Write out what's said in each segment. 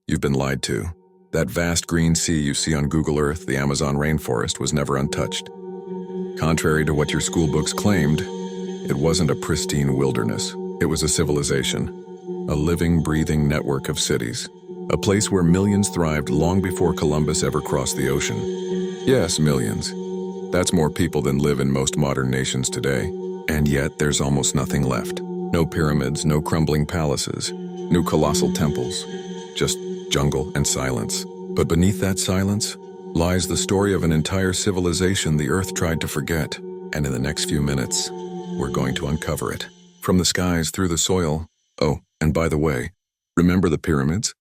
You've been lied to. That vast green sea you see on Google Earth, the Amazon rainforest, was never untouched. Contrary to what your school books claimed, it wasn't a pristine wilderness. It was a civilization, a living, breathing network of cities, a place where millions thrived long before Columbus ever crossed the ocean. Yes, millions. That's more people than live in most modern nations today. And yet, there's almost nothing left. No pyramids, no crumbling palaces, no colossal temples. Just jungle and silence. But beneath that silence lies the story of an entire civilization the Earth tried to forget. And in the next few minutes, we're going to uncover it. From the skies through the soil. Oh, and by the way, remember the pyramids?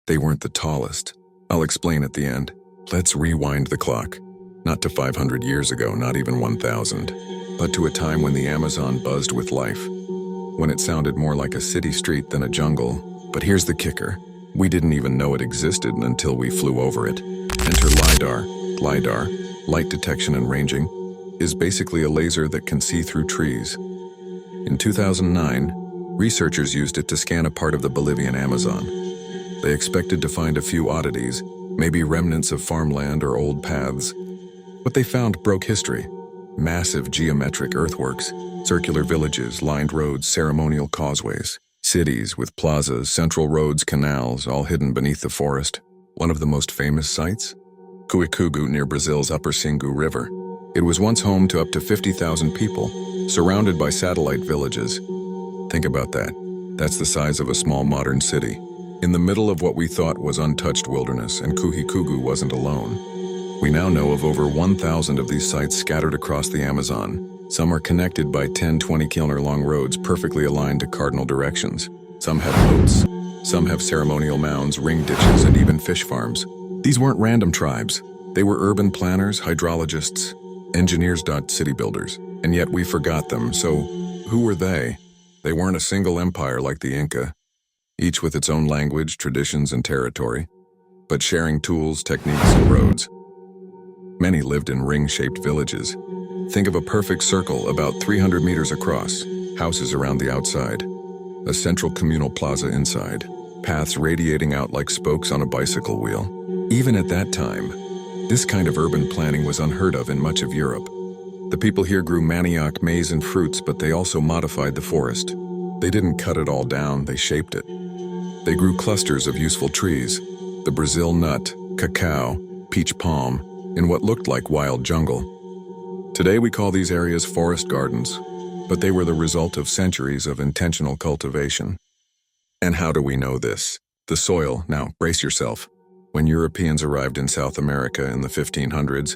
They weren't the tallest. I'll explain at the end. Let's rewind the clock. Not to 500 years ago, not even 1,000, but to a time when the Amazon buzzed with life, when it sounded more like a city street than a jungle. But here's the kicker. We didn't even know it existed until we flew over it. Enter LiDAR. LiDAR, light detection and ranging, is basically a laser that can see through trees. In 2009, researchers used it to scan a part of the Bolivian Amazon. They expected to find a few oddities, maybe remnants of farmland or old paths. What they found broke history. Massive geometric earthworks, circular villages, lined roads, ceremonial causeways, cities with plazas, central roads, canals, all hidden beneath the forest. One of the most famous sites? Kuhikugu near Brazil's upper Xingu River. It was once home to up to 50,000 people, surrounded by satellite villages. Think about that. That's the size of a small modern city, in the middle of what we thought was untouched wilderness, and Kuhikugu wasn't alone. We now know of over 1,000 of these sites scattered across the Amazon. Some are connected by 10-20 kilometer-long roads perfectly aligned to cardinal directions. Some have moats. Some have ceremonial mounds, ring ditches, and even fish farms. These weren't random tribes. They were urban planners, hydrologists, engineers, city builders. And yet we forgot them. So who were they? They weren't a single empire like the Inca, each with its own language, traditions, and territory, but sharing tools, techniques, and roads. Many lived in ring-shaped villages. Think of a perfect circle about 300 meters across, houses around the outside, a central communal plaza inside, paths radiating out like spokes on a bicycle wheel. Even at that time, this kind of urban planning was unheard of in much of Europe. The people here grew manioc, maize, and fruits, but they also modified the forest. They didn't cut it all down, they shaped it. They grew clusters of useful trees, the Brazil nut, cacao, peach palm, in what looked like wild jungle. Today we call these areas forest gardens, but they were the result of centuries of intentional cultivation. And how do we know this? The soil, now brace yourself. When Europeans arrived in South America in the 1500s,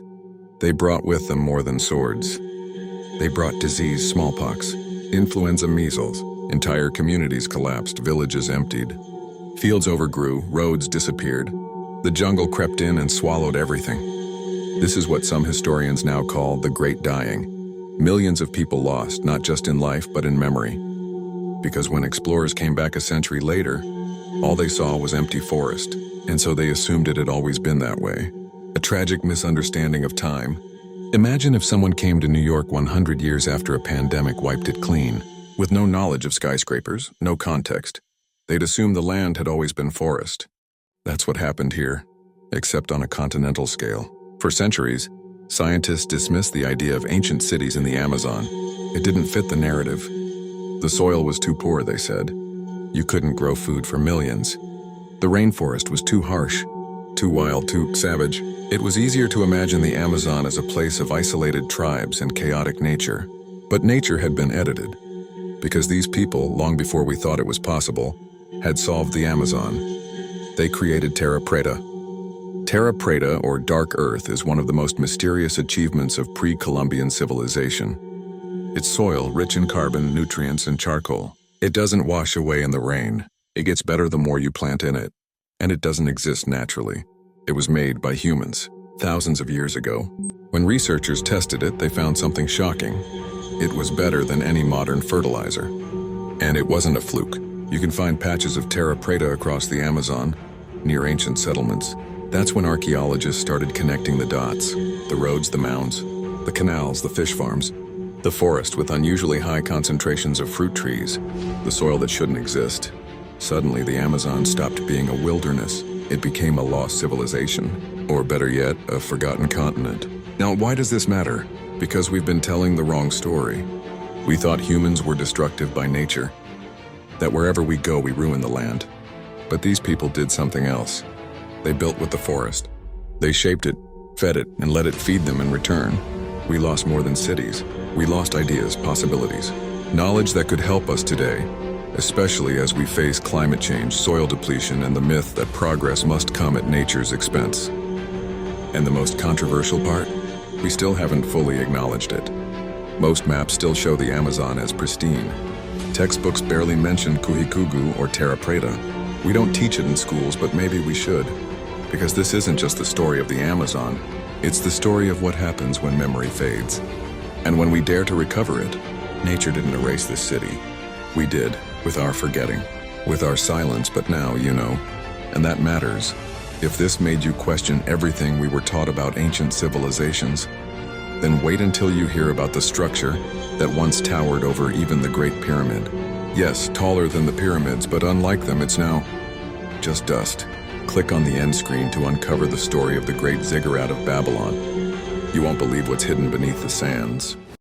they brought with them more than swords. They brought disease, smallpox, influenza, measles. Entire communities collapsed, villages emptied. Fields overgrew, roads disappeared. The jungle crept in and swallowed everything. This is what some historians now call the Great Dying. Millions of people lost, not just in life, but in memory. Because when explorers came back a century later, all they saw was empty forest, and so they assumed it had always been that way. A tragic misunderstanding of time. Imagine if someone came to New York 100 years after a pandemic wiped it clean, with no knowledge of skyscrapers, no context. They'd assume the land had always been forest. That's what happened here, except on a continental scale. For centuries, scientists dismissed the idea of ancient cities in the Amazon. It didn't fit the narrative. The soil was too poor, they said. You couldn't grow food for millions. The rainforest was too harsh, too wild, too savage. It was easier to imagine the Amazon as a place of isolated tribes and chaotic nature. But nature had been edited, because these people, long before we thought it was possible, had solved the Amazon. They created Terra Preta. Terra Preta, or Dark Earth, is one of the most mysterious achievements of pre-Columbian civilization. Its soil, rich in carbon, nutrients, and charcoal. It doesn't wash away in the rain. It gets better the more you plant in it. And it doesn't exist naturally. It was made by humans, thousands of years ago. When researchers tested it, they found something shocking. It was better than any modern fertilizer. And it wasn't a fluke. You can find patches of Terra Preta across the Amazon, near ancient settlements. That's when archaeologists started connecting the dots. The roads, the mounds, the canals, the fish farms, the forest with unusually high concentrations of fruit trees, the soil that shouldn't exist. Suddenly, the Amazon stopped being a wilderness. It became a lost civilization, or better yet, a forgotten continent. Now, why does this matter? Because we've been telling the wrong story. We thought humans were destructive by nature, that wherever we go, we ruin the land. But these people did something else. They built with the forest. They shaped it, fed it, and let it feed them in return. We lost more than cities. We lost ideas, possibilities, knowledge that could help us today, especially as we face climate change, soil depletion, and the myth that progress must come at nature's expense. And the most controversial part? We still haven't fully acknowledged it. Most maps still show the Amazon as pristine. Textbooks barely mention Kuhikugu or Terra Preta. We don't teach it in schools, but maybe we should. Because this isn't just the story of the Amazon, it's the story of what happens when memory fades. And when we dare to recover it, nature didn't erase this city. We did, with our forgetting, with our silence, but now, you know, and that matters. If this made you question everything we were taught about ancient civilizations, then wait until you hear about the structure that once towered over even the Great Pyramid. Yes, taller than the pyramids, but unlike them, it's now just dust. Click on the end screen to uncover the story of the Great Ziggurat of Babylon. You won't believe what's hidden beneath the sands.